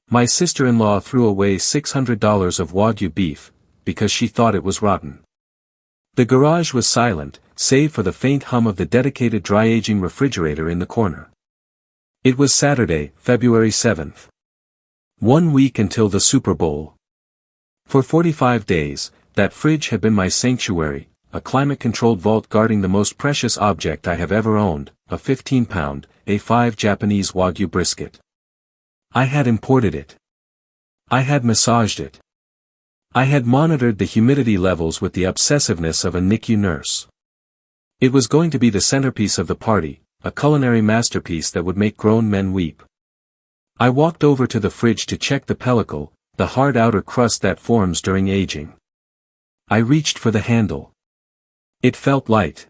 My sister-in-law threw away $600 of Wagyu beef, because she thought it was rotten. The garage was silent, save for the faint hum of the dedicated dry-aging refrigerator in the corner. It was Saturday, February 7th. 1 week until the Super Bowl. For 45 days, that fridge had been my sanctuary, a climate-controlled vault guarding the most precious object I have ever owned, a 15-pound, A5 Japanese Wagyu brisket. I had imported it. I had massaged it. I had monitored the humidity levels with the obsessiveness of a NICU nurse. It was going to be the centerpiece of the party, a culinary masterpiece that would make grown men weep. I walked over to the fridge to check the pellicle, the hard outer crust that forms during aging. I reached for the handle. It felt light.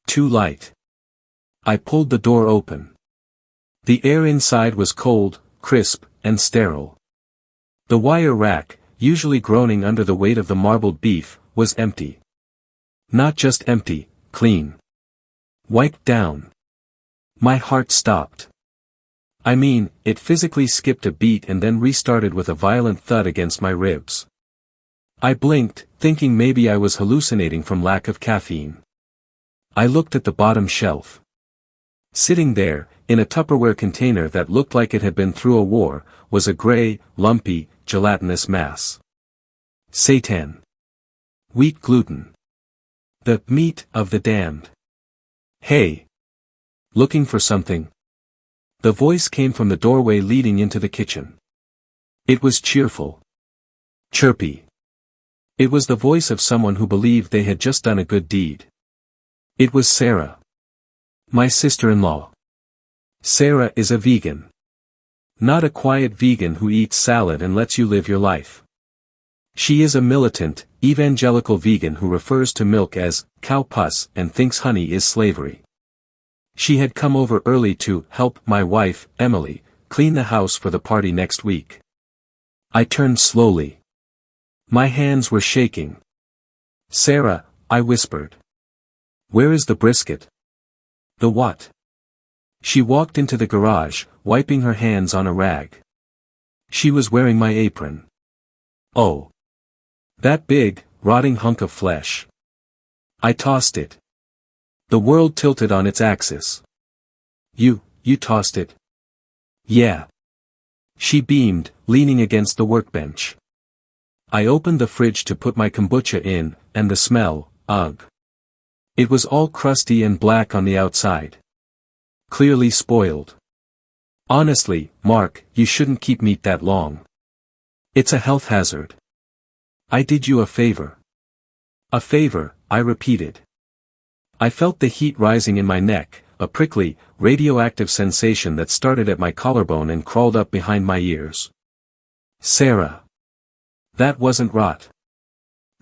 Too light. I pulled the door open. The air inside was cold, crisp, and sterile. The wire rack, usually groaning under the weight of the marbled beef, was empty. Not just empty, clean. Wiped down. My heart stopped. I mean, it physically skipped a beat and then restarted with a violent thud against my ribs. I blinked, thinking maybe I was hallucinating from lack of caffeine. I looked at the bottom shelf. Sitting there, in a Tupperware container that looked like it had been through a war, was a gray, lumpy, gelatinous mass. Seitan. Wheat gluten. The meat of the damned. Hey. Looking for something? The voice came from the doorway leading into the kitchen. It was cheerful. Chirpy. It was the voice of someone who believed they had just done a good deed. It was Sarah. My sister-in-law. Sarah is a vegan. Not a quiet vegan who eats salad and lets you live your life. She is a militant, evangelical vegan who refers to milk as cow pus and thinks honey is slavery. She had come over early to help my wife, Emily, clean the house for the party next week. I turned slowly. My hands were shaking. Sarah, I whispered. Where is the brisket? The what? She walked into the garage, wiping her hands on a rag. She was wearing my apron. Oh. That big, rotting hunk of flesh. I tossed it. The world tilted on its axis. You tossed it? Yeah. She beamed, leaning against the workbench. I opened the fridge to put my kombucha in, and the smell, ugh. It was all crusty and black on the outside. Clearly spoiled. Honestly, Mark, you shouldn't keep meat that long. It's a health hazard. I did you a favor. A favor, I repeated. I felt the heat rising in my neck, a prickly, radioactive sensation that started at my collarbone and crawled up behind my ears. Sarah. That wasn't rot.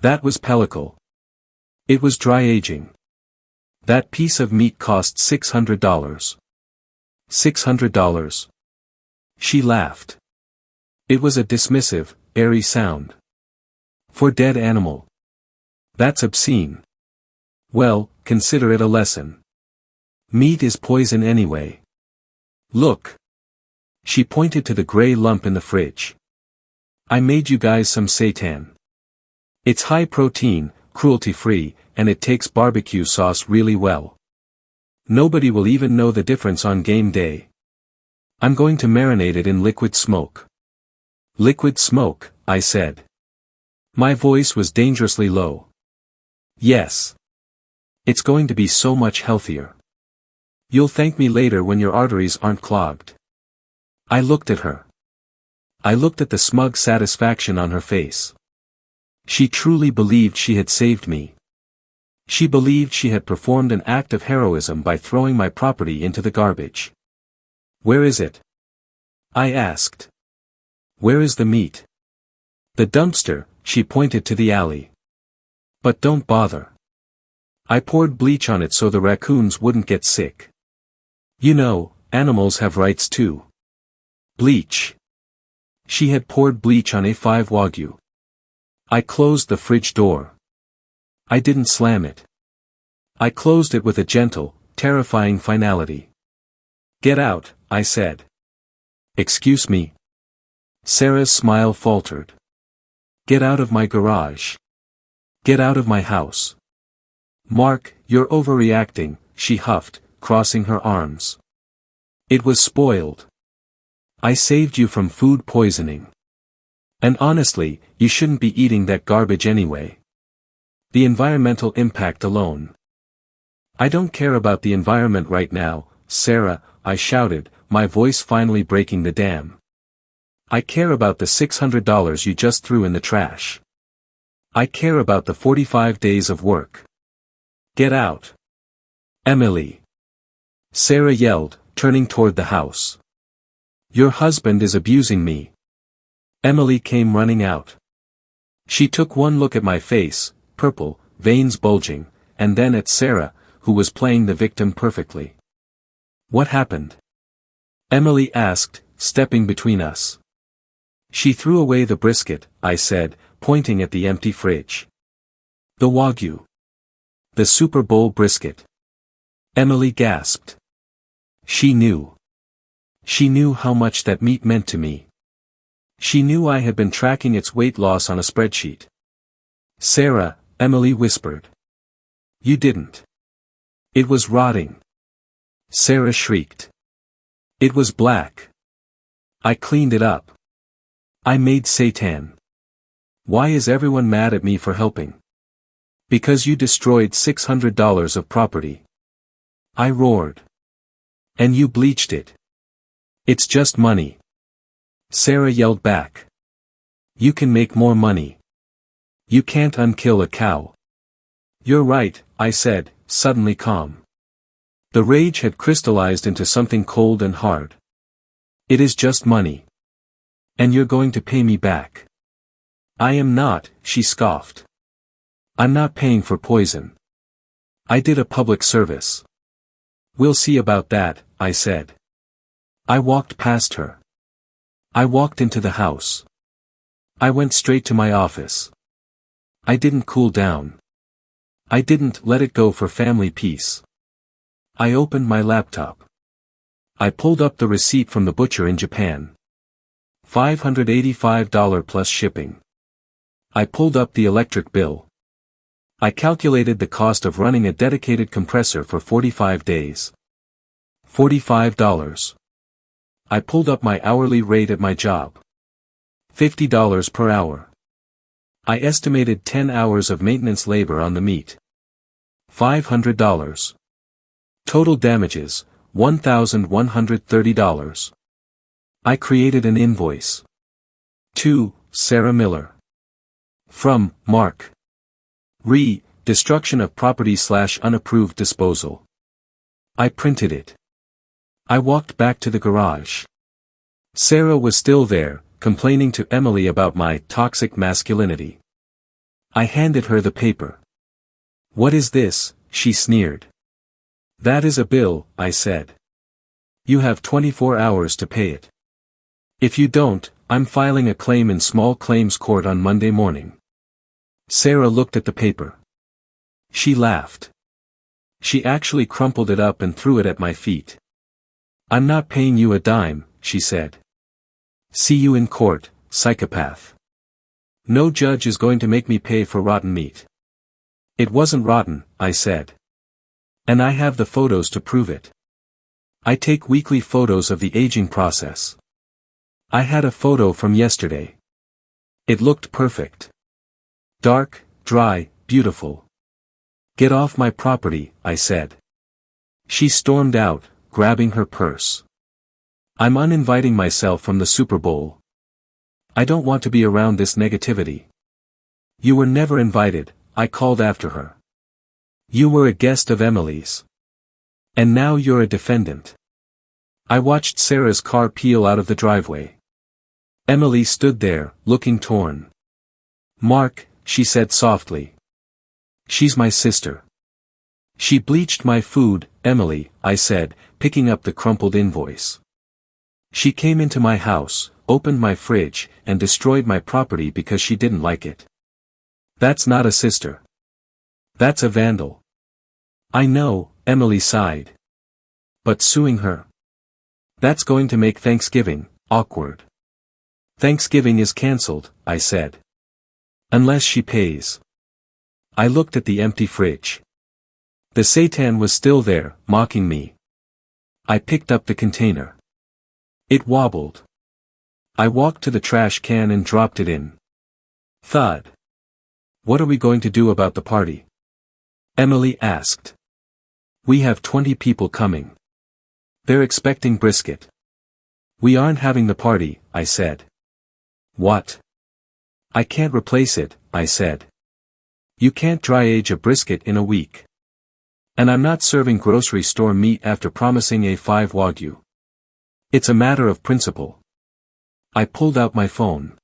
That was pellicle. It was dry aging. That piece of meat cost $600. $600. She laughed. It was a dismissive, airy sound. For dead animal. That's obscene. Well, consider it a lesson. Meat is poison anyway. Look. She pointed to the gray lump in the fridge. I made you guys some seitan. It's high protein, cruelty-free, and it takes barbecue sauce really well. Nobody will even know the difference on game day. I'm going to marinate it in liquid smoke. Liquid smoke, I said. My voice was dangerously low. Yes. It's going to be so much healthier. You'll thank me later when your arteries aren't clogged. I looked at her. I looked at the smug satisfaction on her face. She truly believed she had saved me. She believed she had performed an act of heroism by throwing my property into the garbage. Where is it? I asked. Where is the meat? The dumpster, she pointed to the alley. But don't bother. I poured bleach on it so the raccoons wouldn't get sick. You know, animals have rights too. Bleach. She had poured bleach on A5 Wagyu. I closed the fridge door. I didn't slam it. I closed it with a gentle, terrifying finality. Get out, I said. Excuse me. Sarah's smile faltered. Get out of my garage. Get out of my house. Mark, you're overreacting, she huffed, crossing her arms. It was spoiled. I saved you from food poisoning. And honestly, you shouldn't be eating that garbage anyway. The environmental impact alone. I don't care about the environment right now, Sarah, I shouted, my voice finally breaking the dam. I care about the $600 you just threw in the trash. I care about the 45 days of work. Get out. Emily. Sarah yelled, turning toward the house. Your husband is abusing me. Emily came running out. She took one look at my face, purple, veins bulging, and then at Sarah, who was playing the victim perfectly. What happened? Emily asked, stepping between us. She threw away the brisket, I said, pointing at the empty fridge. The Wagyu. The Super Bowl brisket. Emily gasped. She knew. She knew how much that meat meant to me. She knew I had been tracking its weight loss on a spreadsheet. Sarah, Emily whispered. You didn't. It was rotting. Sarah shrieked. It was black. I cleaned it up. I made seitan. Why is everyone mad at me for helping? Because you destroyed $600 of property. I roared. And you bleached it. It's just money. Sarah yelled back. You can make more money. You can't unkill a cow. You're right, I said, suddenly calm. The rage had crystallized into something cold and hard. It is just money. And you're going to pay me back. I am not, she scoffed. I'm not paying for poison. I did a public service. We'll see about that, I said. I walked past her. I walked into the house. I went straight to my office. I didn't cool down. I didn't let it go for family peace. I opened my laptop. I pulled up the receipt from the butcher in Japan. $585 plus shipping. I pulled up the electric bill. I calculated the cost of running a dedicated compressor for 45 days. $45. I pulled up my hourly rate at my job. $50 per hour. I estimated 10 hours of maintenance labor on the meat. $500. Total damages, $1,130. I created an invoice. To Sarah Miller. From Mark. Destruction of property / unapproved disposal. I printed it. I walked back to the garage. Sarah was still there, complaining to Emily about my toxic masculinity. I handed her the paper. What is this? She sneered. That is a bill, I said. You have 24 hours to pay it. If you don't, I'm filing a claim in small claims court on Monday morning. Sarah looked at the paper. She laughed. She actually crumpled it up and threw it at my feet. I'm not paying you a dime, she said. See you in court, psychopath. No judge is going to make me pay for rotten meat. It wasn't rotten, I said. And I have the photos to prove it. I take weekly photos of the aging process. I had a photo from yesterday. It looked perfect. Dark, dry, beautiful. Get off my property, I said. She stormed out, grabbing her purse. I'm uninviting myself from the Super Bowl. I don't want to be around this negativity. You were never invited, I called after her. You were a guest of Emily's. And now you're a defendant. I watched Sarah's car peel out of the driveway. Emily stood there, looking torn. Mark, she said softly. She's my sister. She bleached my food, Emily, I said, picking up the crumpled invoice. She came into my house, opened my fridge, and destroyed my property because she didn't like it. That's not a sister. That's a vandal. I know, Emily sighed. But suing her? That's going to make Thanksgiving awkward. Thanksgiving is cancelled, I said. Unless she pays. I looked at the empty fridge. The seitan was still there, mocking me. I picked up the container. It wobbled. I walked to the trash can and dropped it in. Thud. What are we going to do about the party? Emily asked. We have 20 people coming. They're expecting brisket. We aren't having the party, I said. What? I can't replace it, I said. You can't dry age a brisket in a week. And I'm not serving grocery store meat after promising A5 Wagyu. It's a matter of principle. I pulled out my phone.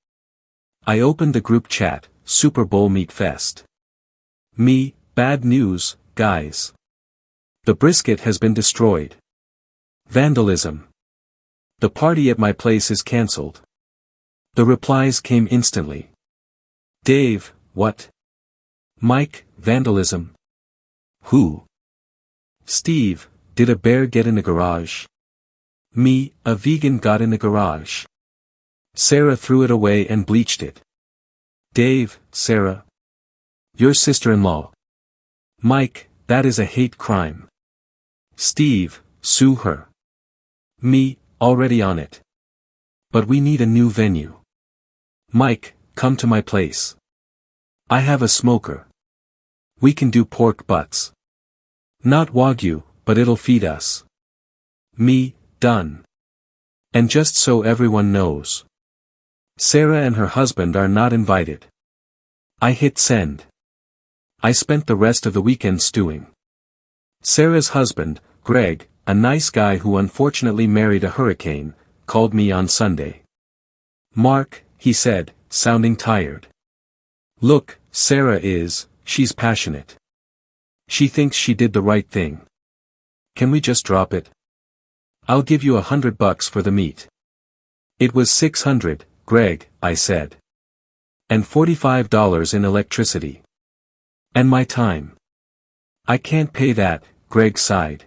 I opened the group chat, Super Bowl Meat Fest. Me, bad news, guys. The brisket has been destroyed. Vandalism. The party at my place is cancelled. The replies came instantly. Dave, what? Mike, vandalism. Who? Steve, did a bear get in the garage? Me, a vegan got in the garage. Sarah threw it away and bleached it. Dave, Sarah. Your sister-in-law. Mike, that is a hate crime. Steve, sue her. Me, already on it. But we need a new venue. Mike, come to my place. I have a smoker. We can do pork butts. Not Wagyu, but it'll feed us. Me, done. And just so everyone knows. Sarah and her husband are not invited. I hit send. I spent the rest of the weekend stewing. Sarah's husband, Greg, a nice guy who unfortunately married a hurricane, called me on Sunday. Mark, he said, sounding tired. Look, she's passionate. She thinks she did the right thing. Can we just drop it? I'll give you $100 for the meat. It was $600, Greg, I said. And $45 in electricity. And my time. I can't pay that, Greg sighed.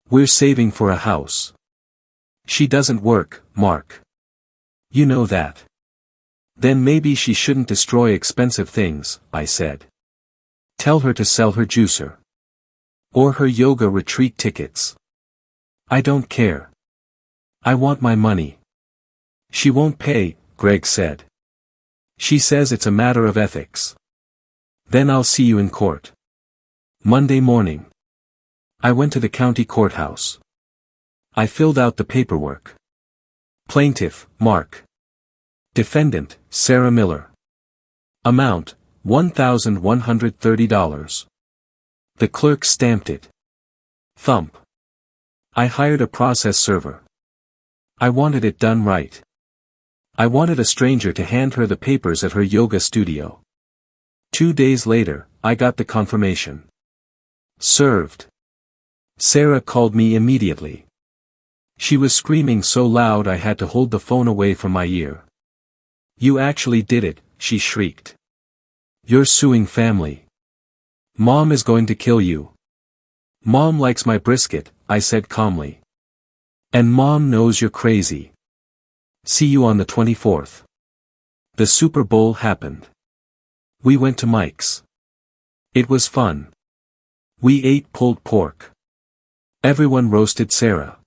We're saving for a house. She doesn't work, Mark. You know that. Then maybe she shouldn't destroy expensive things, I said. Tell her to sell her juicer. Or her yoga retreat tickets. I don't care. I want my money. She won't pay, Greg said. She says it's a matter of ethics. Then I'll see you in court. Monday morning. I went to the county courthouse. I filled out the paperwork. Plaintiff, Mark. Defendant, Sarah Miller. Amount, $1,130. The clerk stamped it. Thump. I hired a process server. I wanted it done right. I wanted a stranger to hand her the papers at her yoga studio. 2 days later, I got the confirmation. Served. Sarah called me immediately. She was screaming so loud I had to hold the phone away from my ear. You actually did it, she shrieked. You're suing family. Mom is going to kill you. Mom likes my brisket, I said calmly. And Mom knows you're crazy. See you on the 24th. The Super Bowl happened. We went to Mike's. It was fun. We ate pulled pork. Everyone roasted Sarah.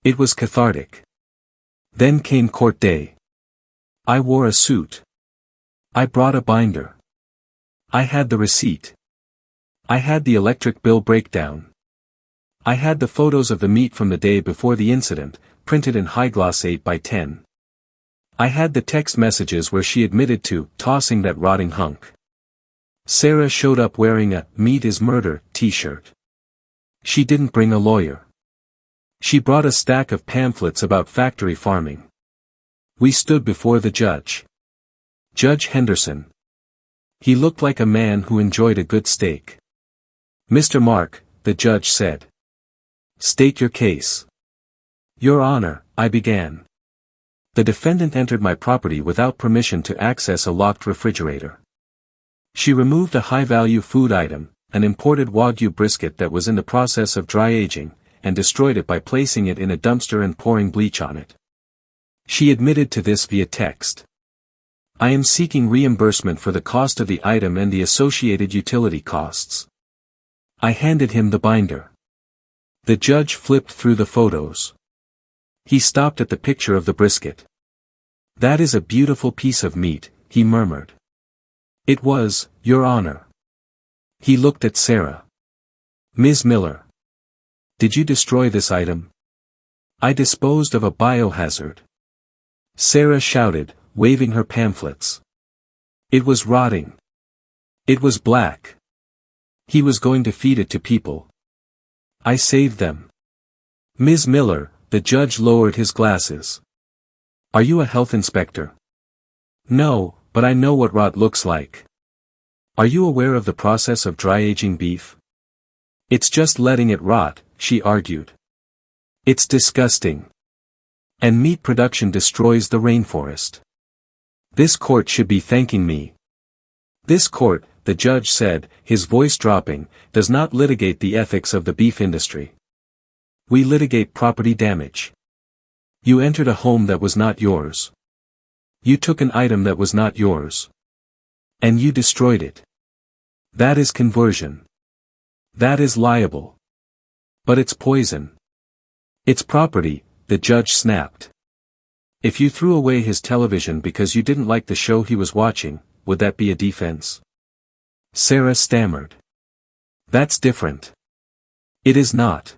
It was cathartic. Then came court day. I wore a suit. I brought a binder. I had the receipt. I had the electric bill breakdown. I had the photos of the meat from the day before the incident, printed in high gloss 8 by 10. I had the text messages where she admitted to tossing that rotting hunk. Sarah showed up wearing a "Meat is Murder" t-shirt. She didn't bring a lawyer. She brought a stack of pamphlets about factory farming. We stood before the judge. Judge Henderson. He looked like a man who enjoyed a good steak. Mr. Mark, the judge said. State your case. Your Honor, I began. The defendant entered my property without permission to access a locked refrigerator. She removed a high-value food item, an imported Wagyu brisket that was in the process of dry aging, and destroyed it by placing it in a dumpster and pouring bleach on it. She admitted to this via text. I am seeking reimbursement for the cost of the item and the associated utility costs. I handed him the binder. The judge flipped through the photos. He stopped at the picture of the brisket. That is a beautiful piece of meat, he murmured. It was, Your Honor. He looked at Sarah. Ms. Miller. Did you destroy this item? I disposed of a biohazard. Sarah shouted, waving her pamphlets. It was rotting. It was black. He was going to feed it to people. I saved them. Ms. Miller, the judge lowered his glasses. Are you a health inspector? No, but I know what rot looks like. Are you aware of the process of dry aging beef? It's just letting it rot, she argued. It's disgusting. And meat production destroys the rainforest. This court should be thanking me. This court, the judge said, his voice dropping, does not litigate the ethics of the beef industry. We litigate property damage. You entered a home that was not yours. You took an item that was not yours. And you destroyed it. That is conversion. That is liable. But it's poison. It's property, the judge snapped. If you threw away his television because you didn't like the show he was watching, would that be a defense? Sarah stammered. That's different. It is not.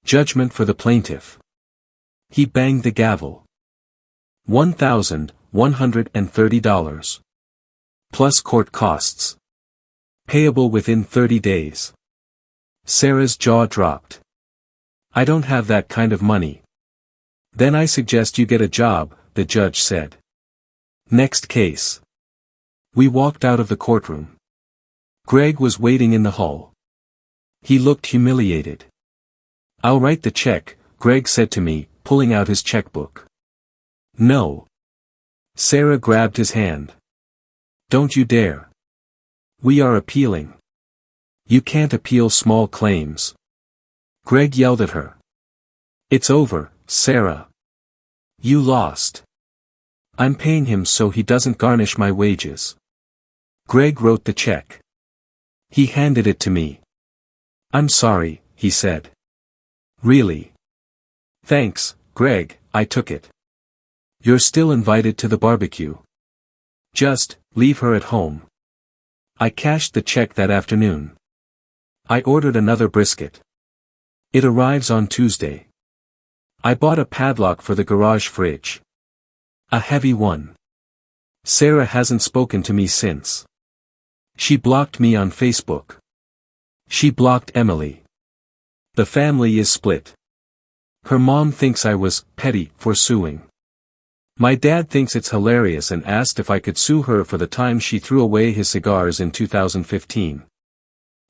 Judgment for the plaintiff. He banged the gavel. $1,130. Plus court costs. Payable within 30 days. Sarah's jaw dropped. I don't have that kind of money. Then I suggest you get a job, the judge said. Next case. We walked out of the courtroom. Greg was waiting in the hall. He looked humiliated. I'll write the check, Greg said to me, pulling out his checkbook. No. Sarah grabbed his hand. Don't you dare. We are appealing. You can't appeal small claims. Greg yelled at her. It's over, Sarah. You lost. I'm paying him so he doesn't garnish my wages. Greg wrote the check. He handed it to me. I'm sorry, he said. Really? Thanks, Greg, I took it. You're still invited to the barbecue. Just, leave her at home. I cashed the check that afternoon. I ordered another brisket. It arrives on Tuesday. I bought a padlock for the garage fridge. A heavy one. Sarah hasn't spoken to me since. She blocked me on Facebook. She blocked Emily. The family is split. Her mom thinks I was petty for suing. My dad thinks it's hilarious and asked if I could sue her for the time she threw away his cigars in 2015.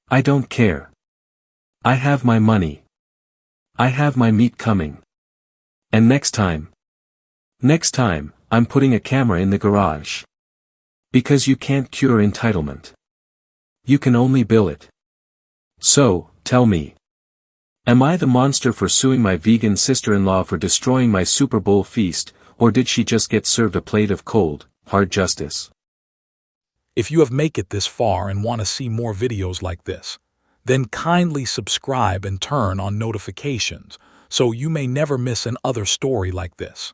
I don't care. I have my money. I have my meat coming. And next time, I'm putting a camera in the garage. Because you can't cure entitlement. You can only bill it. So, tell me. Am I the monster for suing my vegan sister-in-law for destroying my Super Bowl feast, or did she just get served a plate of cold, hard justice? If you have made it this far and want to see more videos like this, then kindly subscribe and turn on notifications so you may never miss another story like this.